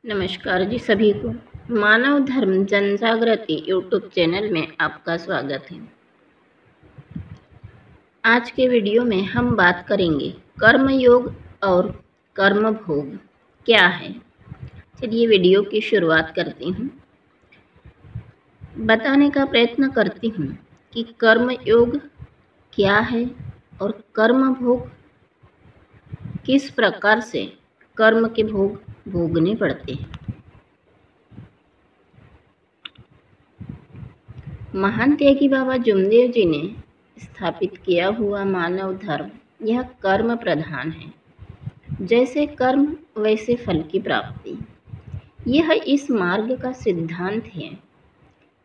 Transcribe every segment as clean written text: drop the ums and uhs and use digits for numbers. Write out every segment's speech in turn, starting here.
नमस्कार जी सभी को। मानव धर्म जनजागृति यूट्यूब चैनल में आपका स्वागत है। आज के वीडियो में हम बात करेंगे कर्म योग और कर्म भोग क्या है। चलिए वीडियो की शुरुआत करती हूँ। बताने का प्रयत्न करती हूँ कि कर्म योग क्या है और कर्म भोग किस प्रकार से कर्म के भोग भोगने पड़ते हैं। महान त्यागी बाबा जुमदेव जी ने स्थापित किया हुआ मानव धर्म यह कर्म प्रधान है। जैसे कर्म वैसे फल की प्राप्ति, यह इस मार्ग का सिद्धांत है।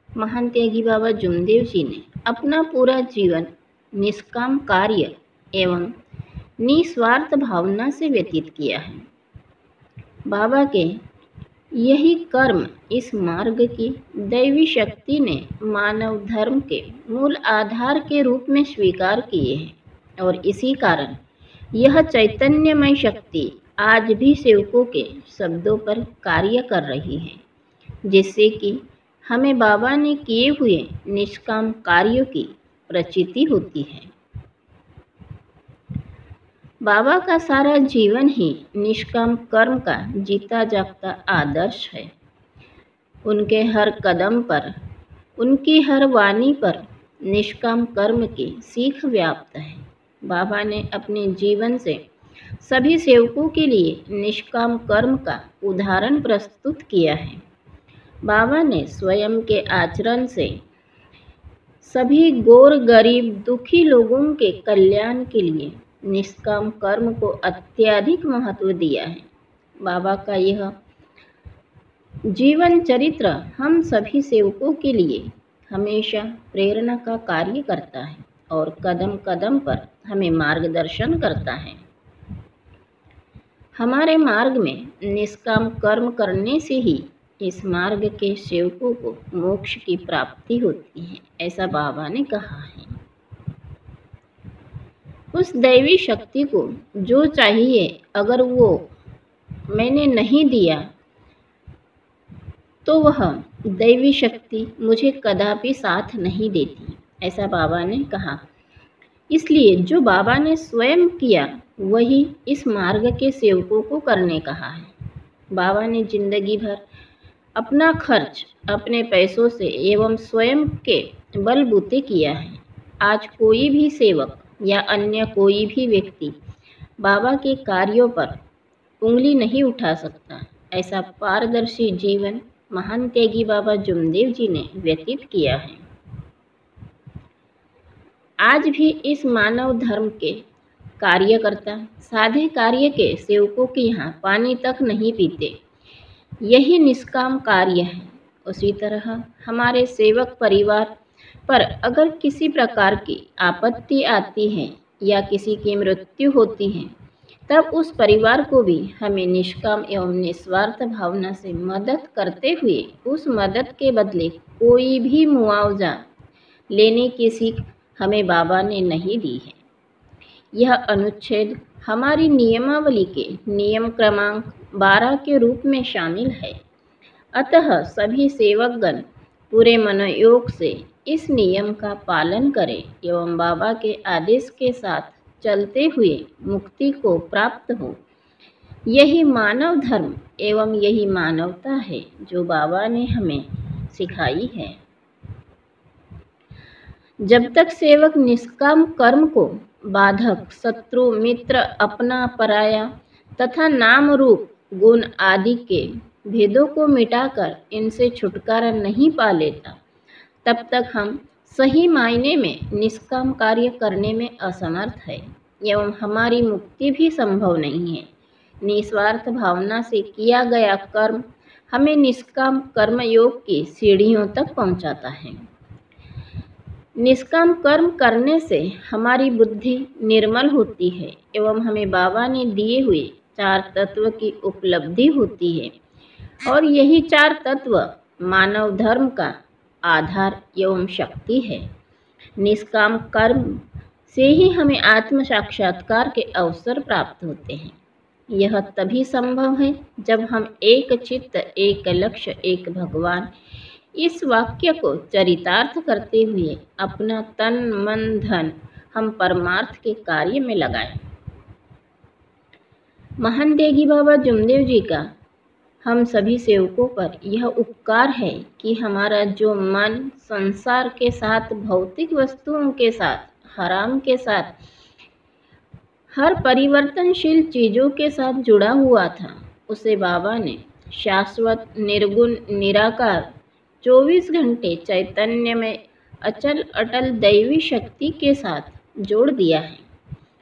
महान त्यागी बाबा जुमदेव जी ने अपना पूरा जीवन निष्काम कार्य एवं निस्वार्थ भावना से व्यतीत किया है। बाबा के यही कर्म इस मार्ग की दैवी शक्ति ने मानव धर्म के मूल आधार के रूप में स्वीकार किए हैं और इसी कारण यह चैतन्यमय शक्ति आज भी सेवकों के शब्दों पर कार्य कर रही है, जिससे कि हमें बाबा ने किए हुए निष्काम कार्यों की प्रचिति होती है। बाबा का सारा जीवन ही निष्काम कर्म का जीता जागता आदर्श है। उनके हर कदम पर, उनकी हर वाणी पर निष्काम कर्म की सीख व्याप्त है। बाबा ने अपने जीवन से सभी सेवकों के लिए निष्काम कर्म का उदाहरण प्रस्तुत किया है। बाबा ने स्वयं के आचरण से सभी गौर गरीब दुखी लोगों के कल्याण के लिए निष्काम कर्म को अत्यधिक महत्व दिया है। बाबा का यह जीवन चरित्र हम सभी सेवकों के लिए हमेशा प्रेरणा का कार्य करता है और कदम कदम पर हमें मार्गदर्शन करता है। हमारे मार्ग में निष्काम कर्म करने से ही इस मार्ग के सेवकों को मोक्ष की प्राप्ति होती है, ऐसा बाबा ने कहा है। उस दैवी शक्ति को जो चाहिए अगर वो मैंने नहीं दिया तो वह दैवी शक्ति मुझे कदापि साथ नहीं देती, ऐसा बाबा ने कहा। इसलिए जो बाबा ने स्वयं किया वही इस मार्ग के सेवकों को करने कहा है। बाबा ने जिंदगी भर अपना खर्च अपने पैसों से एवं स्वयं के बलबूते किया है। आज कोई भी सेवक या अन्य कोई भी व्यक्ति बाबा के कार्यों पर उंगली नहीं उठा सकता। ऐसा पारदर्शी जीवन महान त्यागी बाबा जुमदेव जी ने व्यतीत किया है। आज भी इस मानव धर्म के कार्यकर्ता सादे कार्य के सेवकों के यहाँ पानी तक नहीं पीते, यही निष्काम कार्य है। उसी तरह हमारे सेवक परिवार पर अगर किसी प्रकार की आपत्ति आती है या किसी की मृत्यु होती है, तब उस परिवार को भी हमें निष्काम एवं निस्वार्थ भावना से मदद करते हुए उस मदद के बदले कोई भी मुआवजा लेने की सीख हमें बाबा ने नहीं दी है। यह अनुच्छेद हमारी नियमावली के नियम क्रमांक 12 के रूप में शामिल है। अतः सभी सेवकगण पूरे मनोयोग से इस नियम का पालन करें एवं बाबा के आदेश के साथ चलते हुए मुक्ति को प्राप्त हो। यही मानव धर्म एवं यही मानवता है जो बाबा ने हमें सिखाई है। जब तक सेवक निष्काम कर्म को बाधक, शत्रु, मित्र, अपना, पराया तथा नाम रूप गुण आदि के भेदों को मिटाकर इनसे छुटकारा नहीं पा लेता, तब तक हम सही मायने में निष्काम कार्य करने में असमर्थ है एवं हमारी मुक्ति भी संभव नहीं है। निस्वार्थ भावना से किया गया कर्म हमें निष्काम कर्मयोग की सीढ़ियों तक पहुंचाता है। निष्काम कर्म करने से हमारी बुद्धि निर्मल होती है एवं हमें बाबा ने दिए हुए 4 तत्व की उपलब्धि होती है और यही 4 तत्व मानव धर्म का आधार एवं शक्ति है। निष्काम कर्म से ही हमें आत्म साक्षात्कार के अवसर प्राप्त होते हैं। यह तभी संभव है जब हम एक चित्त, एक लक्ष्य, एक भगवान, इस वाक्य को चरितार्थ करते हुए अपना तन मन धन हम परमार्थ के कार्य में लगाएं। महान तेगी बाबा जुमदेव जी का हम सभी सेवकों पर यह उपकार है कि हमारा जो मन संसार के साथ, भौतिक वस्तुओं के साथ, हराम के साथ, हर परिवर्तनशील चीज़ों के साथ जुड़ा हुआ था, उसे बाबा ने शाश्वत, निर्गुण, निराकार 24 घंटे चैतन्य में अचल अटल दैवी शक्ति के साथ जोड़ दिया है।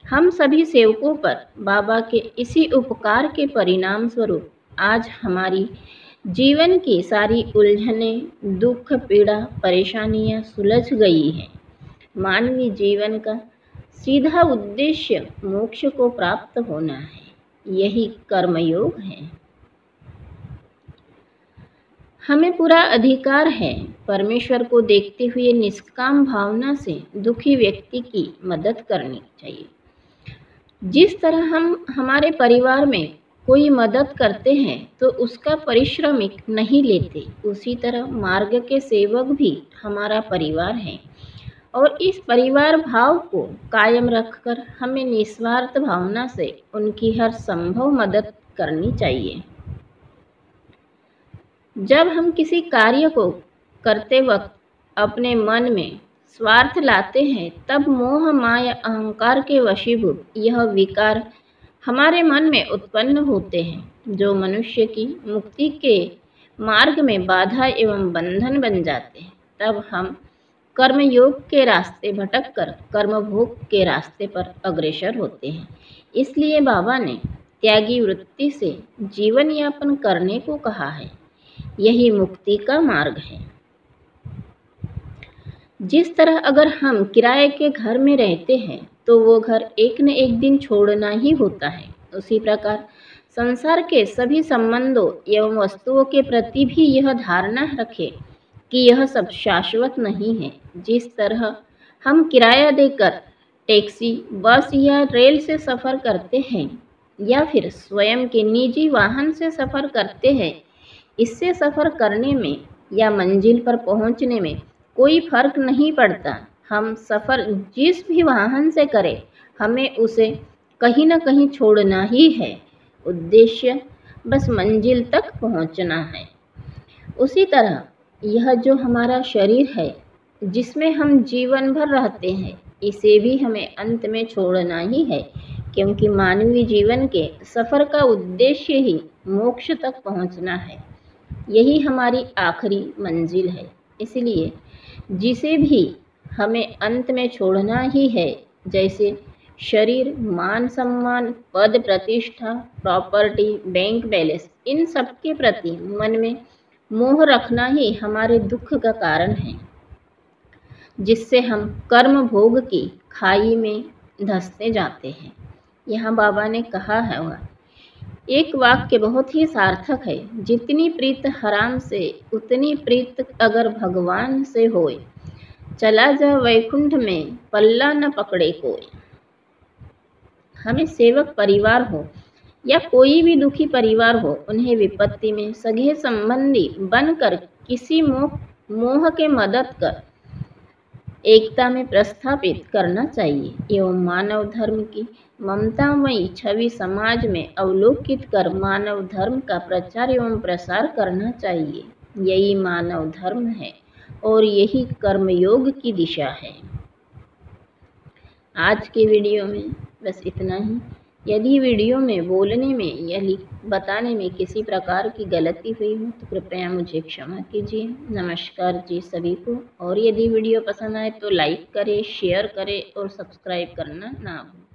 हम सभी सेवकों पर बाबा के इसी उपकार के परिणाम स्वरूप आज हमारी जीवन की सारी उलझनें, दुख, पीड़ा, परेशानियां सुलझ गई हैं। मानवीय जीवन का सीधा उद्देश्य मोक्ष को प्राप्त होना है, यही कर्मयोग है। हमें पूरा अधिकार है परमेश्वर को देखते हुए निष्काम भावना से दुखी व्यक्ति की मदद करनी चाहिए। जिस तरह हम हमारे परिवार में कोई मदद करते हैं तो उसका पारिश्रमिक नहीं लेते, उसी तरह मार्ग के सेवक भी हमारा परिवार है और इस परिवार भाव को कायम रखकर हमें निस्वार्थ भावना से उनकी हर संभव मदद करनी चाहिए। जब हम किसी कार्य को करते वक्त अपने मन में स्वार्थ लाते हैं, तब मोह, माया, अहंकार के वशीभूत यह विकार हमारे मन में उत्पन्न होते हैं, जो मनुष्य की मुक्ति के मार्ग में बाधा एवं बंधन बन जाते हैं। तब हम कर्मयोग के रास्ते भटककर कर्मभोग के रास्ते पर अग्रसर होते हैं। इसलिए बाबा ने त्यागी वृत्ति से जीवन यापन करने को कहा है, यही मुक्ति का मार्ग है। जिस तरह अगर हम किराए के घर में रहते हैं तो वो घर एक न एक दिन छोड़ना ही होता है, उसी प्रकार संसार के सभी संबंधों एवं वस्तुओं के प्रति भी यह धारणा रखें कि यह सब शाश्वत नहीं है। जिस तरह हम किराया देकर टैक्सी, बस या रेल से सफ़र करते हैं या फिर स्वयं के निजी वाहन से सफ़र करते हैं, इससे सफ़र करने में या मंजिल पर पहुंचने में कोई फर्क नहीं पड़ता। हम सफ़र जिस भी वाहन से करें, हमें उसे कहीं न कहीं छोड़ना ही है। उद्देश्य बस मंजिल तक पहुंचना है। उसी तरह यह जो हमारा शरीर है, जिसमें हम जीवन भर रहते हैं, इसे भी हमें अंत में छोड़ना ही है, क्योंकि मानवीय जीवन के सफ़र का उद्देश्य ही मोक्ष तक पहुंचना है। यही हमारी आखिरी मंजिल है। इसलिए जिसे भी हमें अंत में छोड़ना ही है, जैसे शरीर, मान सम्मान, पद प्रतिष्ठा, प्रॉपर्टी, बैंक बैलेंस, इन सब के प्रति मन में मोह रखना ही हमारे दुख का कारण है, जिससे हम कर्म भोग की खाई में धंसते जाते हैं। यहाँ बाबा ने कहा है वह एक वाक्य बहुत ही सार्थक है, जितनी प्रीत हराम से उतनी प्रीत अगर भगवान से होए, चला जा वैकुंठ में पल्ला न पकड़े कोई। हमें सेवक परिवार हो या कोई भी दुखी परिवार हो, उन्हें विपत्ति में सगे संबंधी बनकर किसी मोह के मदद कर एकता में प्रस्थापित करना चाहिए एवं मानव धर्म की ममतामयी छवि समाज में अवलोकित कर मानव धर्म का प्रचार एवं प्रसार करना चाहिए। यही मानव धर्म है और यही कर्मयोग की दिशा है। आज के वीडियो में बस इतना ही। यदि वीडियो में बोलने में या बताने में किसी प्रकार की गलती हुई हो तो कृपया मुझे क्षमा कीजिए। नमस्कार जी सभी को। और यदि वीडियो पसंद आए तो लाइक करें, शेयर करें और सब्सक्राइब करना ना भूलें।